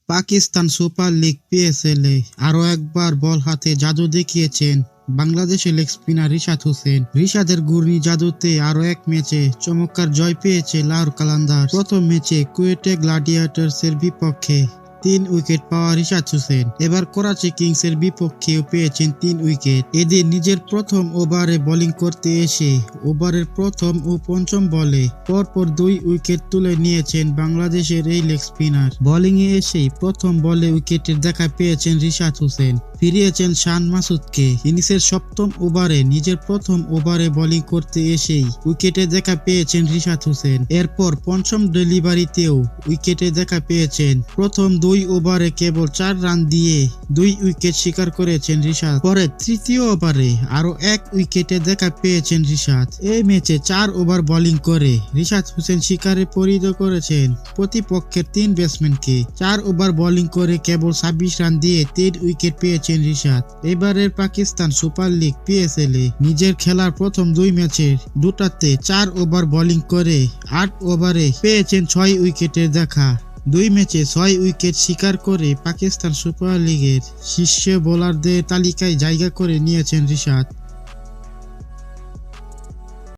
Pakistan super league পিএসএল-এ আরও একবার বল হাতে জাদু দেখিয়েছেন বাংলাদেশের লেগ স্পিনার রিশাদ হোসেন। রিশাদের ঘূর্ণি জাদুতে আরও এক ম্যাচে চমৎকার জয় পেয়েছে লাহোর কালান্দার্স। প্রথম ম্যাচে কুয়েটে গ্ল্যাডিয়েটর্সের বিপক্ষে 3 উইকেট পাওয়া রিশাদ হোসেন এবার করাচি কিংসের বিপক্ষেও পেয়েছেন 3 উইকেট। এদিন নিজের প্রথম ওভারে বোলিং করতে এসে ওভারের প্রথম ও পঞ্চম বলে পরপর 2 উইকেট তুলে নিয়েছেন বাংলাদেশের এই লেগ স্পিনার। বোলিংয়ে এসেই প্রথম বলে উইকেটের দেখা পেয়েছেন রিশাদ হোসেন, ফিরিয়েছেন শান মাসুদকে। ইনিংসের সপ্তম ওভারে নিজের প্রথম ওভারে বোলিং করতে এসেই উইকেটে দেখা পেয়েছেন রিশাদ হোসেন। এরপর পঞ্চম ডেলিভারিতেও উইকেটে দেখা পেয়েছেন। প্রথম 2 ওভারে কেবল 4 রান দিয়ে 2 উইকেট শিকার করেছেন রিশাদ। পরে তৃতীয় ওভারে আরো 1 উইকেটে দেখা পেয়েছেন রিশাদ। এই ম্যাচে 4 ওভার বোলিং করে রিশাদ হোসেন শিকারে পরিণত করেছেন প্রতিপক্ষের 3 ব্যাটসম্যানকে। 4 ওভার বোলিং করে কেবল 26 রান দিয়ে 3 উইকেট পেয়েছেন রিশাদ। এবারের পাকিস্তান সুপার লিগ পিএসএল-এ নিজের খেলার প্রথম 2 ম্যাচের দুটাতে 4 ওভার বোলিং করে 8 ওভারে পেয়েছেন 6 উইকেটের দেখা। 2 ম্যাচে 6 উইকেট শিকার করে পাকিস্তান সুপার লিগের শীর্ষ বোলারদের তালিকায় জায়গা করে নিয়েছেন রিশাদ।